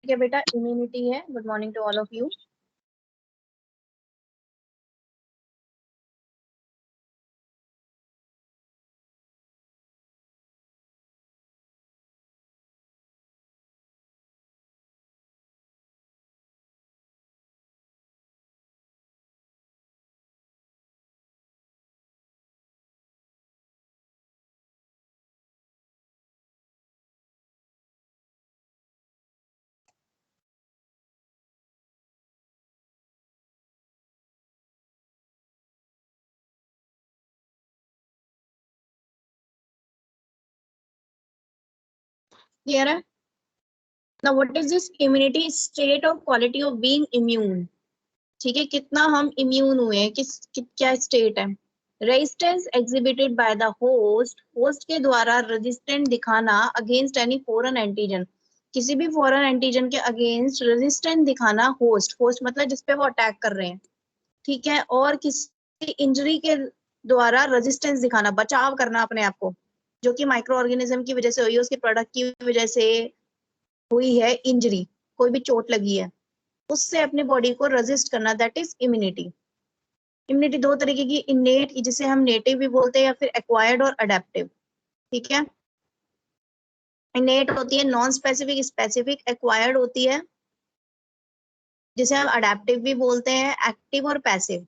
ठीक है बेटा, इम्यूनिटी है। Good morning to all of you. Clear है? Now what is this immunity? State और क्वालिटी ऑफ बीइंग इम्यून। ठीक है, कितना हम इम्यून हुए हैं, क्या स्टेट है। Resistance exhibited by the host, host के द्वारा रेजिस्टेंट दिखाना अगेंस्ट एनी फॉरेन एंटीजन, किसी भी फॉरेन एंटीजन के अगेंस्ट रेजिस्टेंट दिखाना। होस्ट, होस्ट मतलब जिसपे वो अटैक कर रहे हैं, ठीक है। और किसी इंजरी के द्वारा रेजिस्टेंस दिखाना, बचाव करना अपने आप को, जो कि माइक्रो ऑर्गेनिज्म की वजह से हुई है, उसके प्रोडक्ट की वजह से हुई है इंजरी, कोई भी चोट लगी है, उससे अपने बॉडी को रेजिस्ट करना, दैट इज इम्यूनिटी। इम्यूनिटी दो तरीके की, इनेट जिसे हम नेटिव भी बोलते हैं, या फिर एक्वायर्ड और अडेप्टिव। ठीक है, इनेट होती है नॉन स्पेसिफिक, स्पेसिफिक एक्वायर्ड होती है जिसे हम अडेप्टिव भी बोलते हैं। एक्टिव और पैसिव,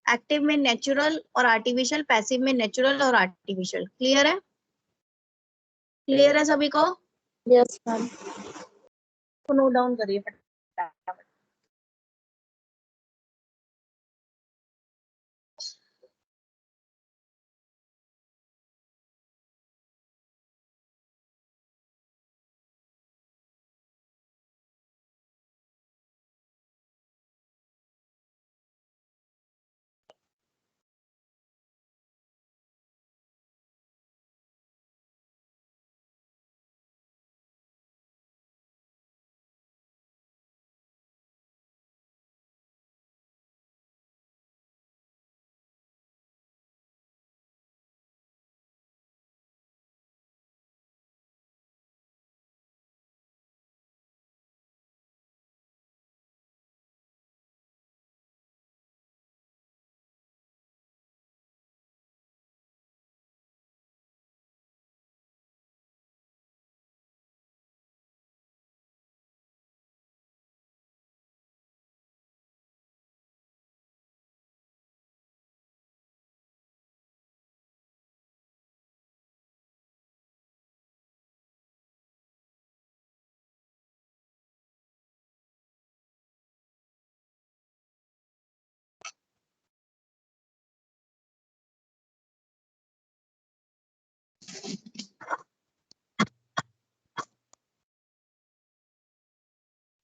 एक्टिव में नेचुरल और आर्टिफिशियल, पैसिव में नेचुरल और आर्टिफिशियल। क्लियर है? क्लियर है सभी को? Yes ma'am. तो नोट डाउन करिए फटाफट।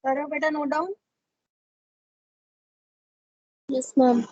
करो बेटा note down. Yes ma'am.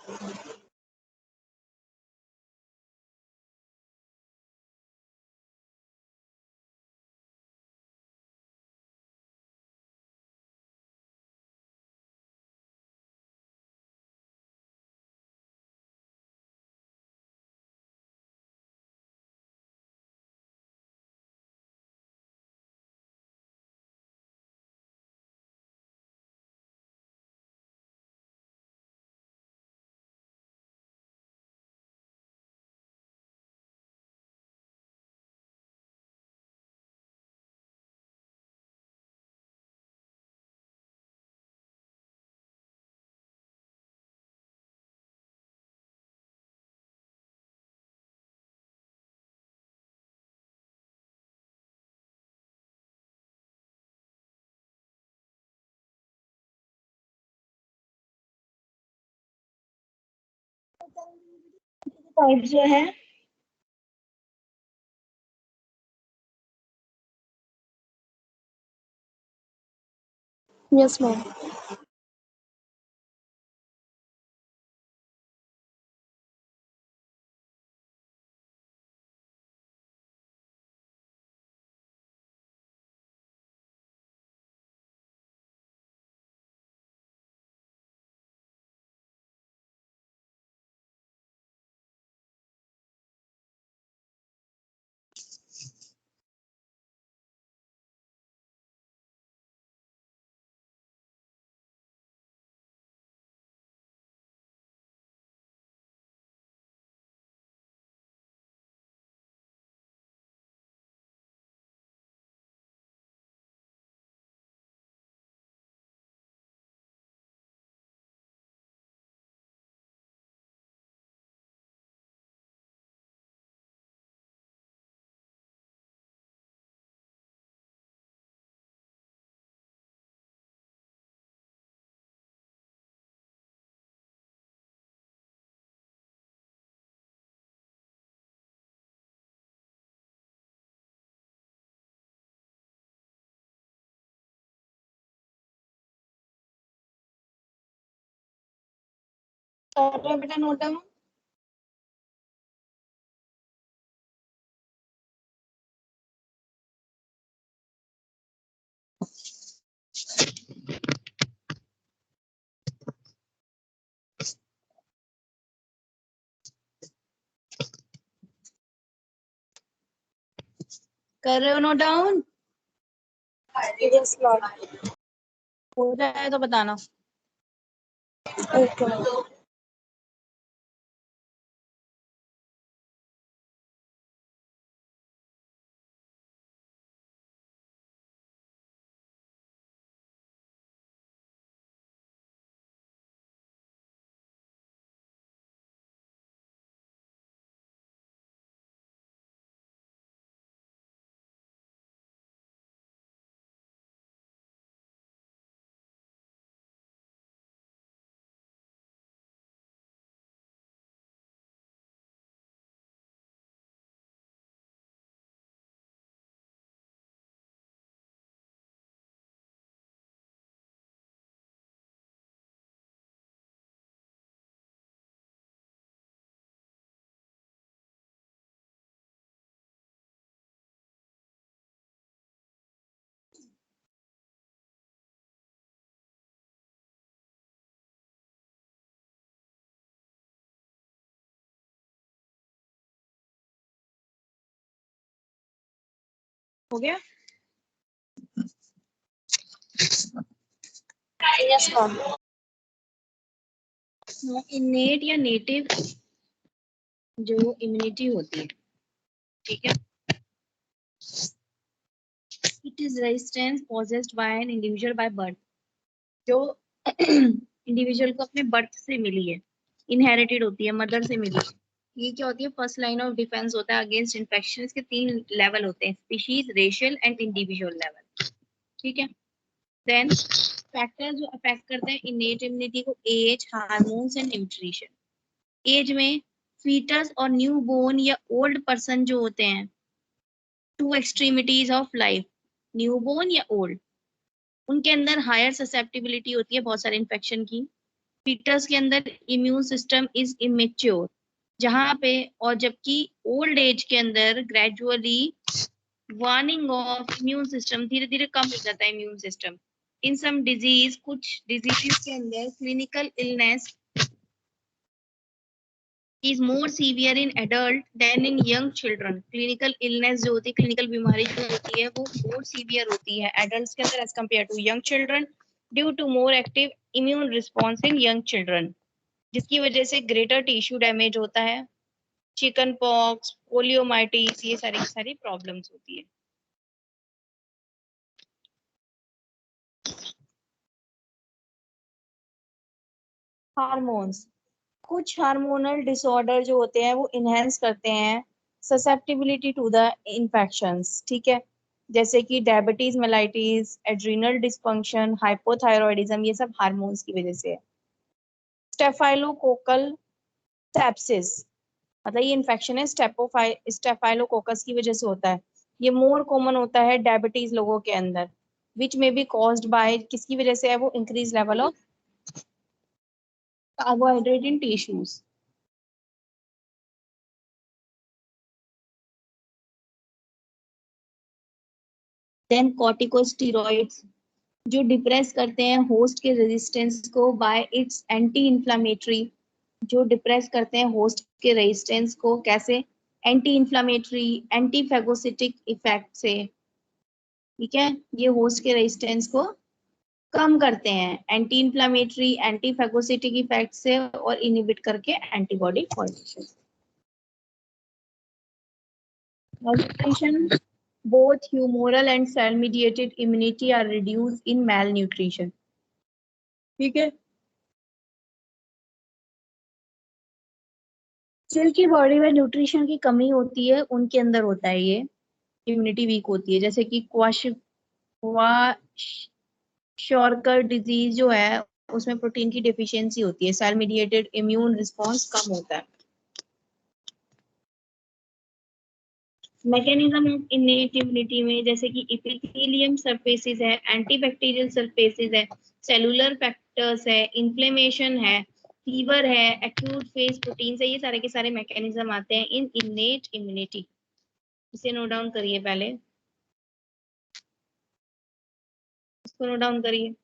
Type जो है, यस मैम। कर रहे हो बेटा नोट डाउन? कर रहे हो नोट डाउन? Yes, ma'am. हो जाए तो बताना। Okay, ma'am. हो गया? Yes, ma'am. इनेट या नेटिव जो इम्यूनिटी होती है, ठीक है, it is resistance possessed by an individual by birth, जो इंडिविजुअल को अपने बर्थ से मिली है, इनहेरिटेड होती है, मदर से मिली है। ये क्या होती है? फर्स्ट लाइन ऑफ डिफेंस होता है अगेंस्ट इन्फेक्शन। के 3 लेवल होते हैं, species, racial and individual level, ठीक है। देन फैक्टर्स जो अफेक्ट करते हैं इनेट इम्यूनिटी को, age, hormones and nutrition. Age में फीटस और न्यू बोर्न या ओल्ड पर्सन जो होते हैं, 2 extremities of life, new born या ओल्ड, उनके अंदर हायर ससेप्टिबिलिटी होती है बहुत सारे इन्फेक्शन की। फीटस के अंदर इम्यून सिस्टम इज इमेच्योर, जहां पे, और जबकि ओल्ड एज के अंदर gradually warning of immune system, धीरे धीरे कम हो जाता है इम्यून सिस्टम। इन सम डिजीज, कुछ डिजीज के अंदर clinical illness is more severe in adult than in young children. Clinical illness जो होती है, clinical बीमारी जो होती है, वो more severe होती है adults के अंदर as compared to young children due to more active immune response in young children, जिसकी वजह से greater tissue damage होता है, चिकन पॉक्स, पोलियोमाइटिस, ये सारी सारी प्रॉब्लम्स होती है। हार्मोन्स, कुछ हार्मोनल डिसऑर्डर जो होते हैं वो इनहेंस करते हैं ससेप्टिबिलिटी टू द इन्फेक्शंस, ठीक है, जैसे कि diabetes mellitus, adrenal dysfunction, hypothyroidism, ये सब हार्मोन्स की वजह से है। स्टेफाइलोकोकल सेप्सिस, मतलब ये इन्फेक्शन है स्टेफाइलोकोकस की वजह से होता है। ये मोर कॉमन होता है डायबिटीज लोगों के अंदर, विच में बी कॉज्ड बाय, किसकी वजह से है वो? Increase level of carbohydrate in tissues. Then corticosteroids जो डिप्रेस करते हैं होस्ट के रेजिस्टेंस को बाय इट्स एंटी इन्फ्लामेटरी, जो डिप्रेस करते हैं होस्ट के रेजिस्टेंस को, कैसे? Anti inflammatory, anti phagocytic effect से, ठीक है, ये होस्ट के रेजिस्टेंस को कम करते हैं anti inflammatory, anti phagocytic effect से, और इनहिबिट करके antibody formation. Malnutrition, both humoral and cell mediated immunity are reduced in malnutrition, ठीक है। जिनकी बॉडी में न्यूट्रिशन की कमी होती है उनके अंदर होता है ये, इम्यूनिटी वीक होती है, जैसे कि क्वाशॉर्कर डिजीज जो है, उसमें प्रोटीन की डिफिशियंसी होती है, सेल मीडिएटेड इम्यून रिस्पॉन्स कम होता है। मैकेनिज्म ऑफ इनेट इम्यूनिटी में जैसे कि इपिथेलियम सरफेसेस है, एंटीबैक्टीरियल सरफेसेस है, सेलुलर फैक्टर्स है, इन्फ्लेमेशन है, फीवर है, एक्यूट फेज प्रोटीन से, ये सारे के सारे मैकेनिज्म आते हैं इन इनेट इम्यूनिटी। इसे नोट डाउन करिए, पहले इसको नोट डाउन करिए।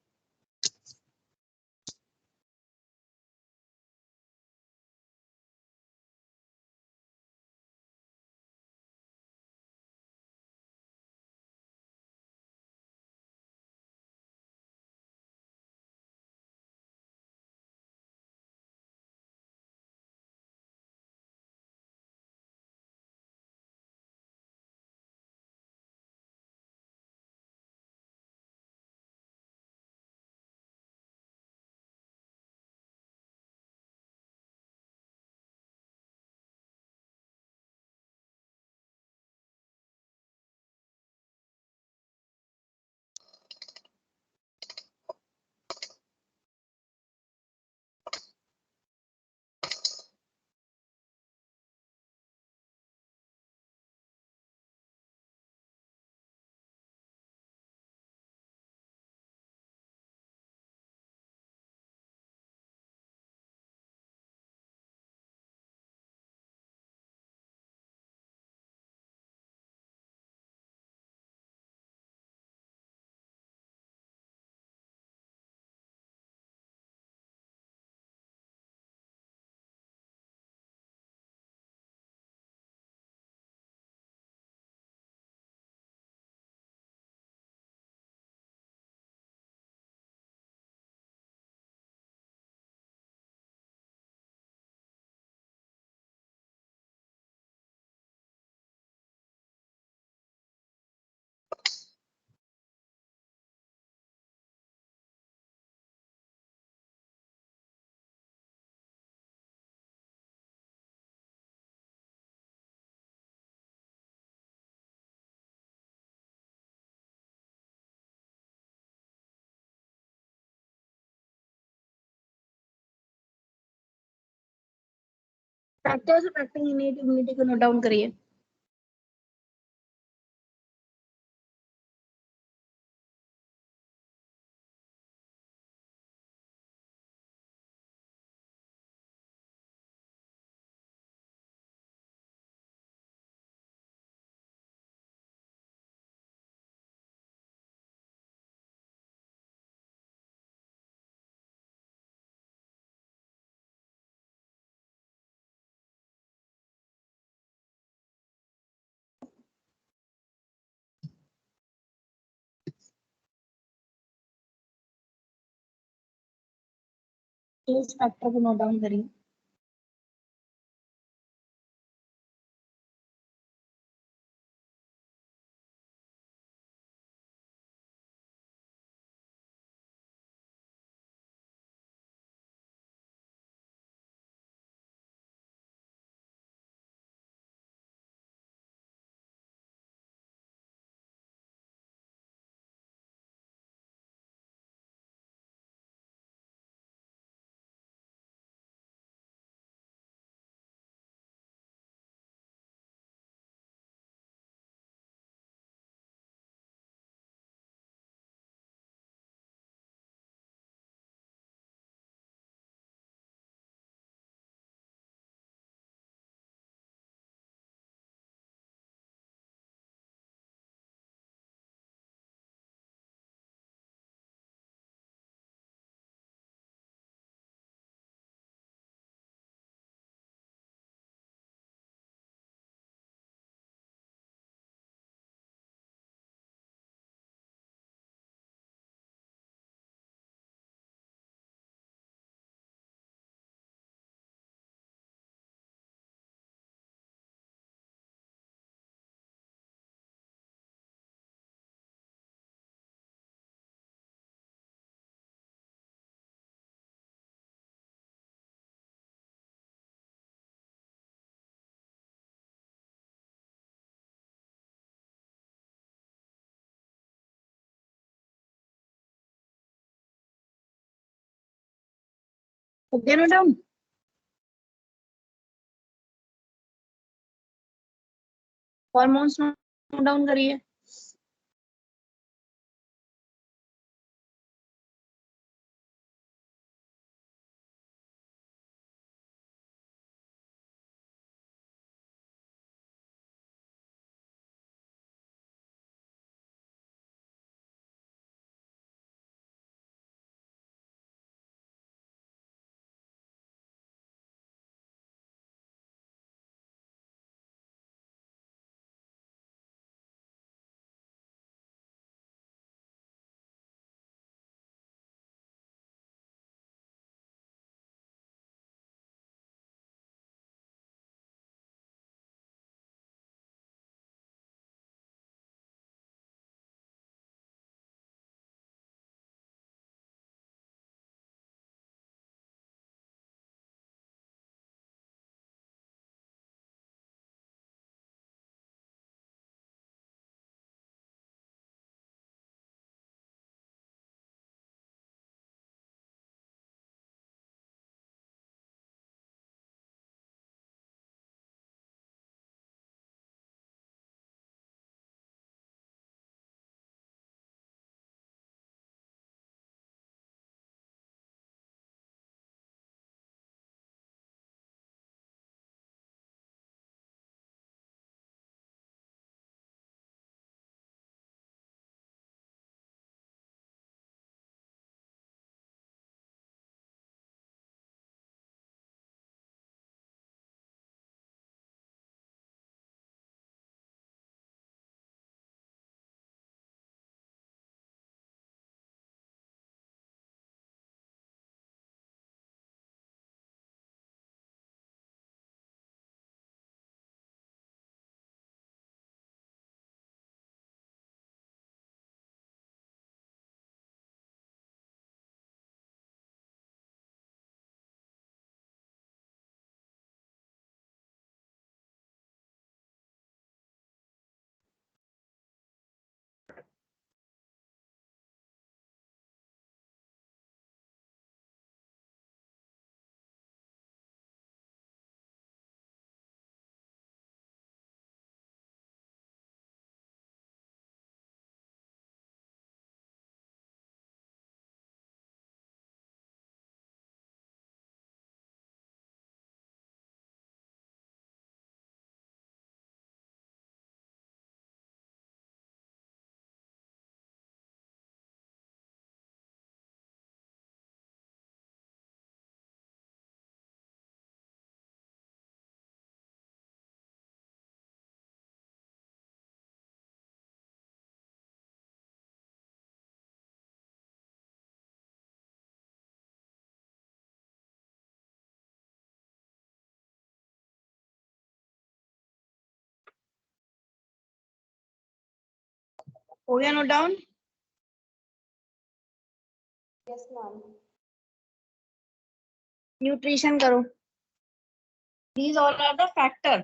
फैक्टर्स अफेक्टिंग इनेट इम्यूनिटी को नोट डाउन करिए। इस फैक्टर को नोट डाउन करिए। हो गया note down? Hormones note down करिए। हो गया note down? Yes, ma'am. Nutrition करो. These all are the factor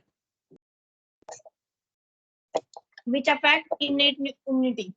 which affect innate immunity.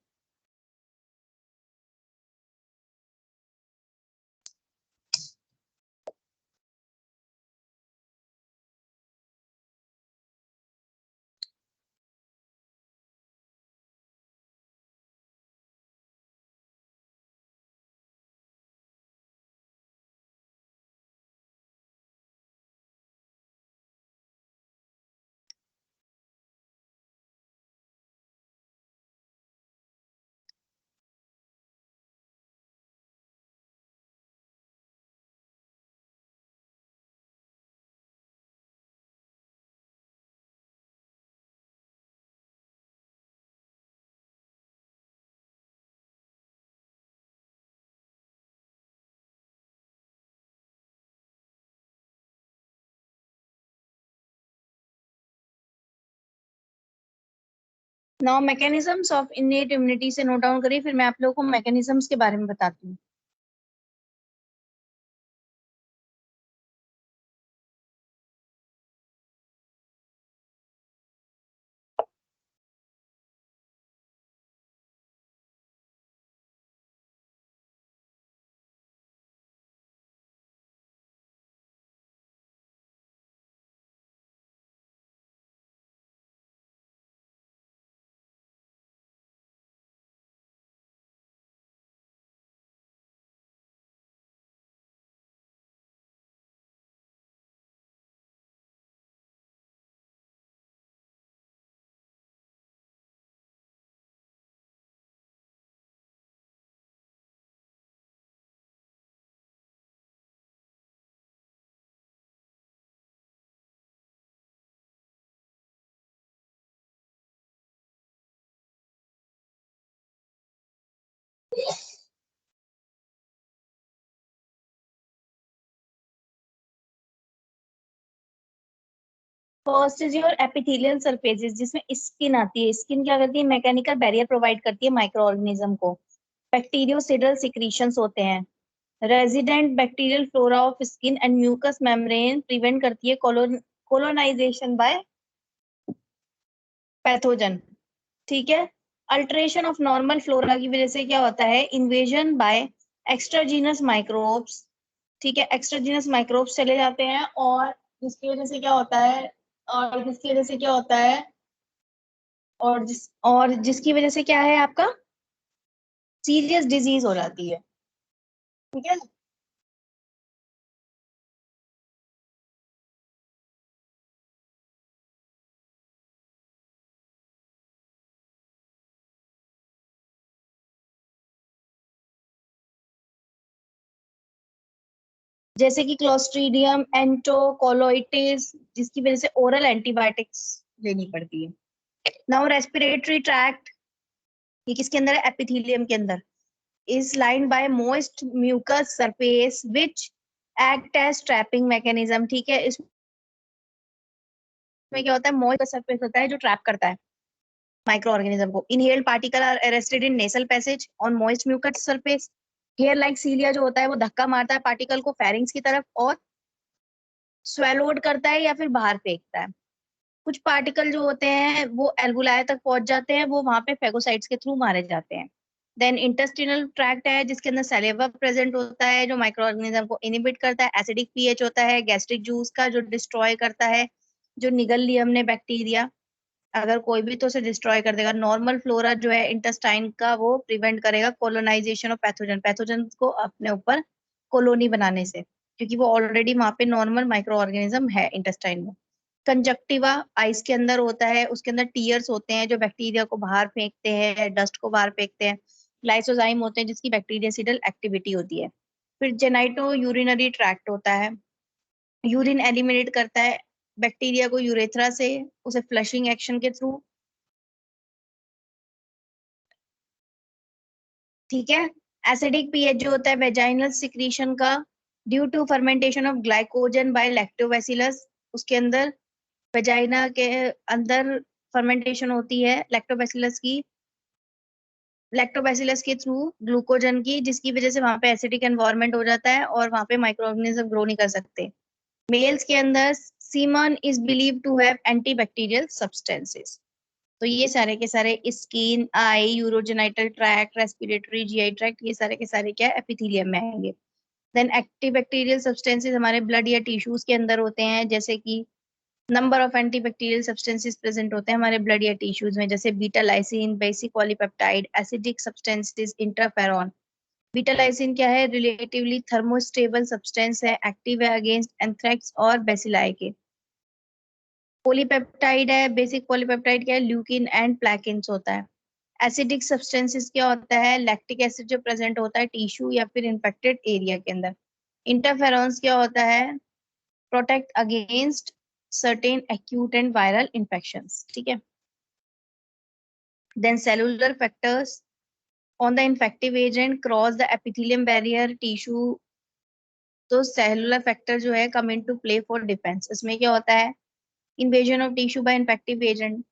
Now mechanisms of innate immunity से नोट डाउन करिए, फिर मैं आप लोगों को मैकेनिज्म्स के बारे में बताती हूँ. First is your epithelial surfaces, जिसमें स्किन आती है. स्किन क्या करती है? मैकेनिकल बैरियर प्रोवाइड करती है माइक्रो ऑर्गेनिज्म को. बैक्टीरियोसिडल सिक्रीशंस होते हैं. Resident bacterial flora of skin and mucous membrane prevent करती है कोलोनाइजेशन बाय पैथोजन. ठीक है. अल्टरेशन ऑफ नॉर्मल फ्लोरा की वजह से क्या होता है? Invasion by extraneous microbes. ठीक है, एक्स्ट्राजीनस माइक्रोब्स चले जाते हैं, और जिसकी वजह से क्या होता है, और जिसकी वजह से क्या होता है, और जिसकी वजह से क्या है, आपका सीरियस डिजीज हो जाती है. ठीक है. जैसे कि क्लोस्ट्रीडियम, एंटोकोलोइटिस, जिसकी वजह से ओरल एंटीबायोटिक्स लेनी पड़ती है. नाउ रेस्पिरेटरी ट्रैक्ट, ये किसके अंदर है? एपिथेलियम के अंदर. is lined by moist mucous surface which act as trapping mechanism. ठीक है, इसमें क्या होता है? moist surface होता है जो ट्रैप करता है माइक्रो ऑर्गेनिज्म को. Inhaled particle are arrested in nasal passage on moist mucus surface. Hair like cilia जो होता है वो धक्का मारता है पार्टिकल को फेरिंग्स की तरफ और स्वेलोड करता है या फिर बाहर फेंकता है. कुछ पार्टिकल जो होते हैं वो एल्बुलाय तक पहुंच जाते हैं, वो वहां पे फेगोसाइट्स के थ्रू मारे जाते हैं. देन इंटेस्टिनल ट्रैक्ट है, जिसके अंदर सैलिवा प्रेजेंट होता है जो माइक्रो ऑर्गेनिज्म को इनिबिट करता है. एसिडिक पीएच होता है गैस्ट्रिक जूस का, जो डिस्ट्रॉय करता है, जो निगल लिया हमने बैक्टीरिया, अगर कोई भी तो उसे डिस्ट्रॉय कर देगा. नॉर्मल फ्लोरा जो है इंटेस्टाइन का, वो प्रिवेंट करेगा कोलोनाइजेशन ऑफ पैथोजन को अपने ऊपर कॉलोनी बनाने से, क्योंकि वो ऑलरेडी वहां पे नॉर्मल माइक्रो ऑर्गेनिज्म है इंटेस्टाइन में. कंजक्टिवा आइस के अंदर होता है, उसके अंदर टीयर्स होते हैं जो बैक्टीरिया को बाहर फेंकते हैं, डस्ट को बाहर फेंकते हैं. लाइसोजाइम होते हैं जिसकी बैक्टीरियासिडल एक्टिविटी होती है. फिर जेनाइटो यूरिनरी ट्रैक्ट होता है, यूरिन एलिमिनेट करता है बैक्टीरिया को यूरेथ्रा से, उसे फ्लशिंग एक्शन के थ्रू. ठीक है. एसिडिक पीएच जो होता है वेजाइनल सिक्रीशन का, due to fermentation of glycogen by lactobacillus. उसके अंदर वेजाइना के अंदर फर्मेंटेशन होती है लैक्टोबैसिलस की, लैक्टोबैसिलस के थ्रू ग्लूकोजन की, जिसकी वजह से वहां पे एसिडिक एनवायरनमेंट हो जाता है और वहां पे माइक्रो ऑर्गेनिज्म ग्रो नहीं कर सकते। मेल्स के अंदर semen is believe to have antibacterial substances. तो ये सारे के सारे skin, eye, urogenital tract, respiratory, GI tract, ये सारे के सारे क्या है, एपिथेलियम में आएंगे। देन एक्टिव बैक्टीरियल सब्सटेंसेस हमारे ब्लड या टिश्यूज के अंदर होते हैं, जैसे कि number of antibacterial substances present होते हैं हमारे ब्लड या टिश्यूज में, जैसे beta lysin, basic polypeptide, acidic substances, interferon. Beta lysin क्या है, रिलेटिवली थर्मोस्टेबल सब्सटेंस है, एक्टिव है अगेंस्ट एंथ्रेक्स और बेसिलाई के। पॉलीपेप्टाइड है, बेसिक पॉलीपेप्टाइड क्या है, ल्यूकिन एंड प्लैकिन्स होता है। एसिडिक सब्सटेंसेस क्या होता है, लैक्टिक एसिड जो प्रेजेंट होता है टिश्यू या फिर इन्फेक्टेड एरिया के अंदर। इंटरफेरॉन्स क्या होता है, protect against certain acute and viral infections, ठीक है। Then cellular factors on the infective agent cross the epithelium barrier tissue. तो सेलुलर फैक्टर जो है come into play for defence. इसमें क्या होता है, invasion of tissue by infective agent,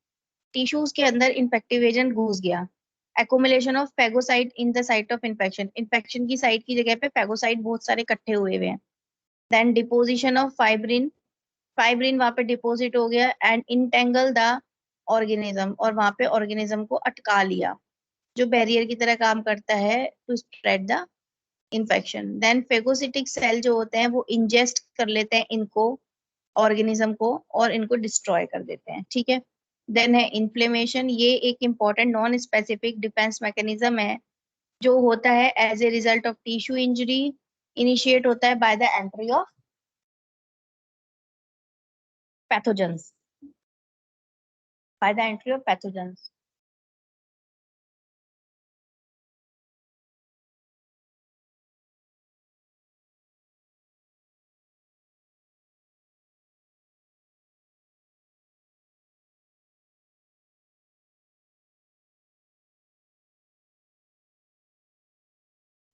tissues के अंदर इन्फेक्टिव एजेंट घुस गया। Accumulation of phagocyte in the site of infection, infection की साइट की जगह पे फेगोसाइट बहुत सारे इकट्ठे हुए हुए हैं। Then deposition of fibrin, fibrin वहां पे डिपोजिट हो गया एंड इंटेंगल द ऑर्गेनिज्म, और वहां पे ऑर्गेनिज्म को अटका लिया, जो बैरियर की तरह काम करता है to spread the infection. Then phagocytic cell जो होते हैं वो इंजेस्ट कर लेते हैं इनको, ऑर्गेनिज्म को, और इनको डिस्ट्रॉय कर देते हैं, ठीक है। देन है इन्फ्लेमेशन, ये एक important non specific defence mechanism है जो होता है as a result of tissue injury, initiate होता है by the entry of pathogens, by the entry of pathogens.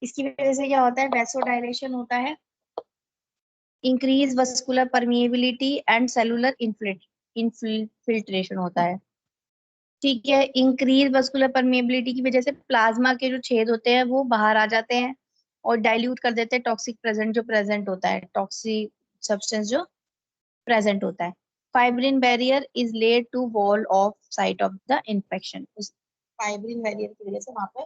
इसकी वजह से क्या होता है, वैसोडाइलेशन होता है, increase vascular permeability and cellular infiltration होता है, ठीक है। इंक्रीज वस्कुलर परमिएबिलिटी की वजह से प्लाज्मा के जो छेद होते हैं वो बाहर आ जाते हैं और डाइल्यूट कर देते हैं टॉक्सिक प्रेजेंट जो प्रेजेंट होता है, टॉक्सिक सब्सटेंस जो प्रेजेंट होता है। Fibrin barrier is led to wall of site of the infection, उस फाइब्रिन बैरियर की वजह से वहां पे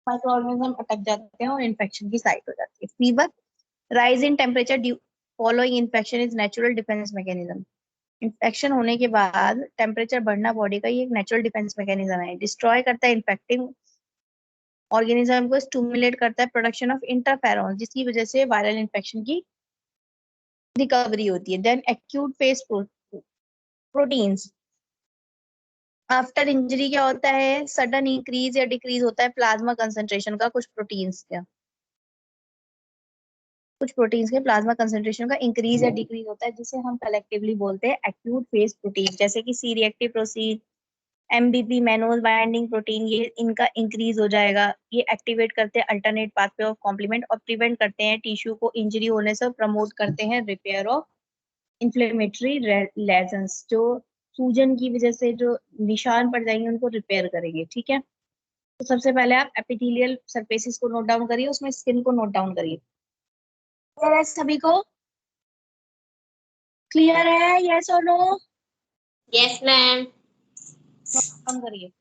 माइक्रो ऑर्गेनिज्म अटक जाते हैं और इन्फेक्शन की साइट हो जाती है। Fever, rise in temperature due following infection is natural defence mechanism. Infection होने के बाद टेम्परेचर बढ़ना बॉडी का ये एक नेचुरल डिफेंस मैकेनिज्म है, डिस्ट्रॉय करता है इन्फेक्टिंग ऑर्गेनिज्म को, स्टिमुलेट करता है प्रोडक्शन ऑफ इंटरफेरॉन, जिसकी वजह से वायरल इन्फेक्शन की रिकवरी होती है। Then acute phase proteins, after injury क्या होता है, सडन इंक्रीज या डिक्रीज होता है प्लाज्मा कंसंट्रेशन का, कुछ प्रोटीन्स के प्लाज्मा कंसंट्रेशन का इंक्रीज या डिक्रीज होता है, जिसे हम कलेक्टिवली बोलते हैं एक्यूट फेज प्रोटीन, जैसे कि C reactive protein, MBP, mannose binding protein, ये इनका इंक्रीज हो जाएगा। ये एक्टिवेट करते हैं अल्टरनेट पाथवे ऑफ कॉम्प्लीमेंट और प्रिवेंट करते हैं टिश्यू को इंजरी होने से, प्रमोट करते हैं रिपेयर ऑफ इन्फ्लेमेटरी लेजन्स, जो सूजन की वजह से जो निशान पड़ जाएंगे उनको रिपेयर करेंगे, ठीक है। तो सबसे पहले आप एपिथेलियल सरफेसिस को नोट डाउन करिए, उसमें स्किन को नोट डाउन करिए। क्लियर है सभी को, क्लियर है, यस और no, Yes, ma'am. Note down करिए।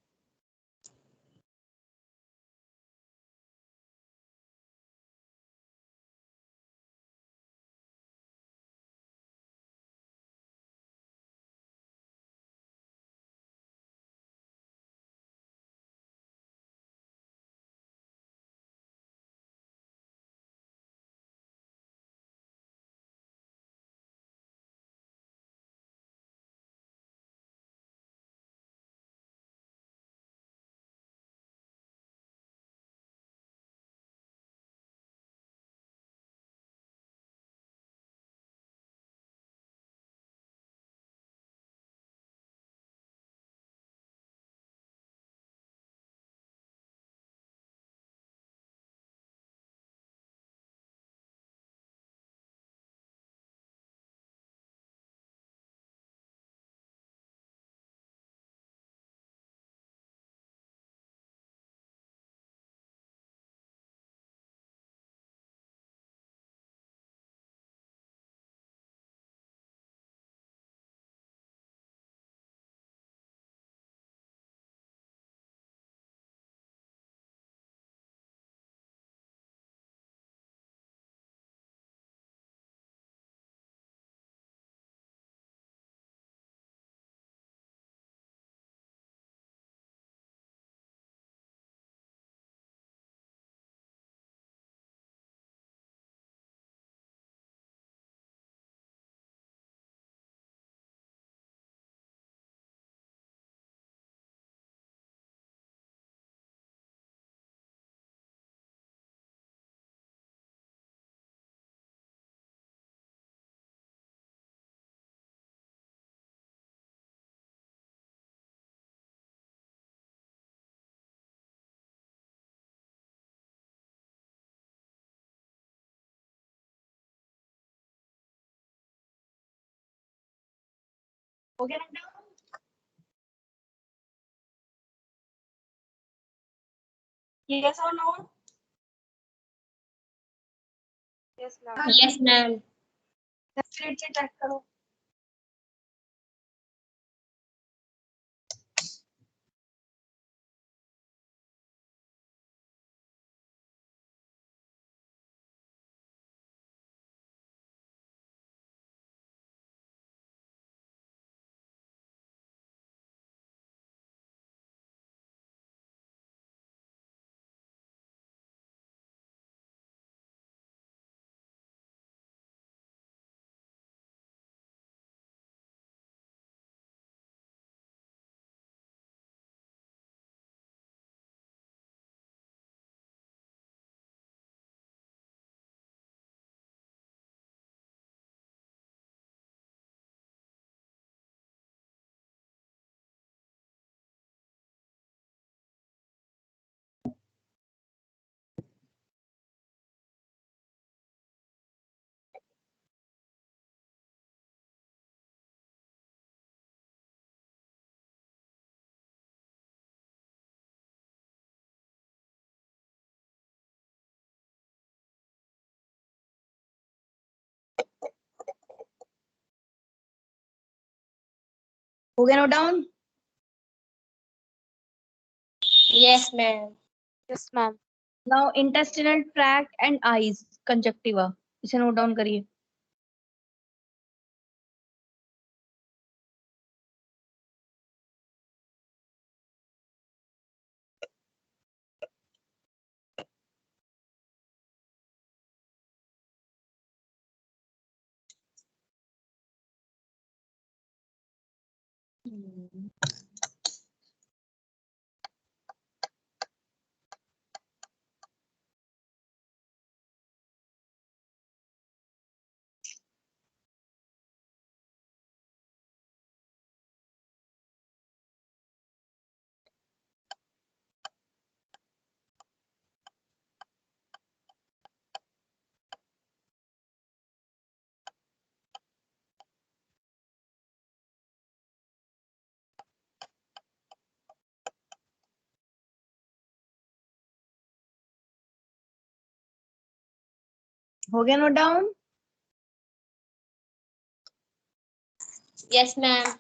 हो गया ना? Yes or no? Yes, ma'am. Yes, ma'am. Spread से ट्रैक करो. हो गया note down? Yes, ma'am. Yes, ma'am. Now intestinal tract and eyes conjunctiva, इसे नोट डाउन करिए. हो गया note down? Yes, ma'am.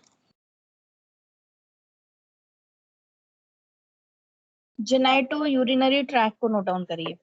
Genito urinary tract को नोट डाउन करिए.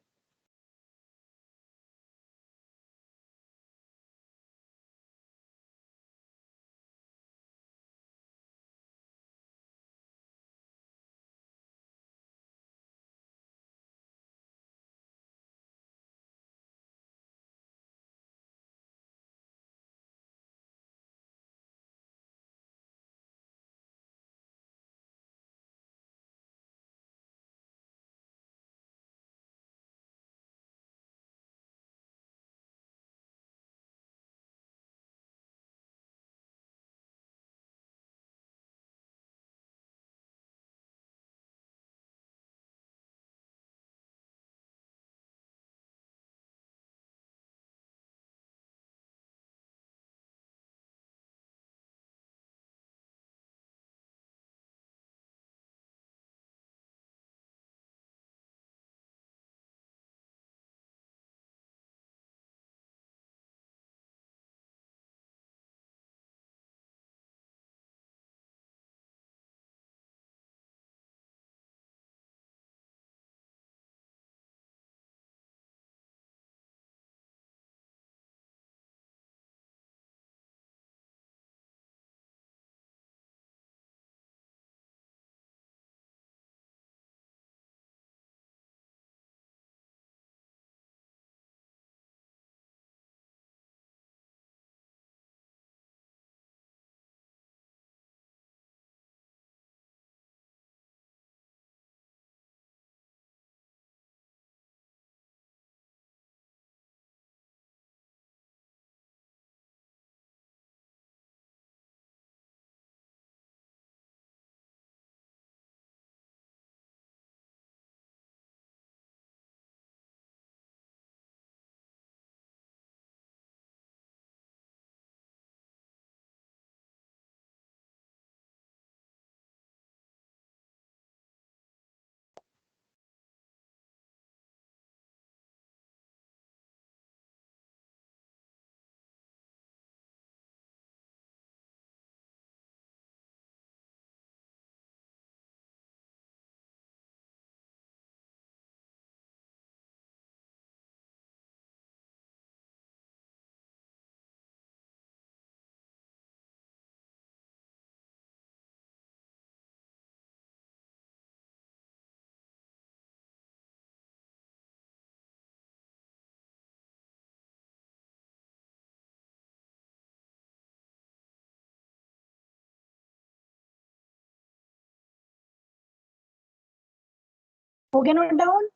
हो गया नोट डाउन?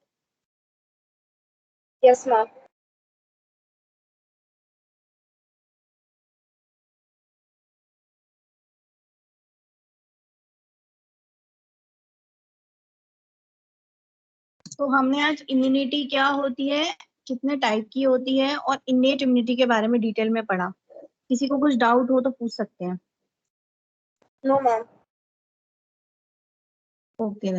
Yes, ma'am. तो हमने आज इम्यूनिटी क्या होती है, कितने टाइप की होती है और इन्नेट इम्यूनिटी के बारे में डिटेल में पढ़ा। किसी को कुछ डाउट हो तो पूछ सकते हैं। No, ma'am. ओके।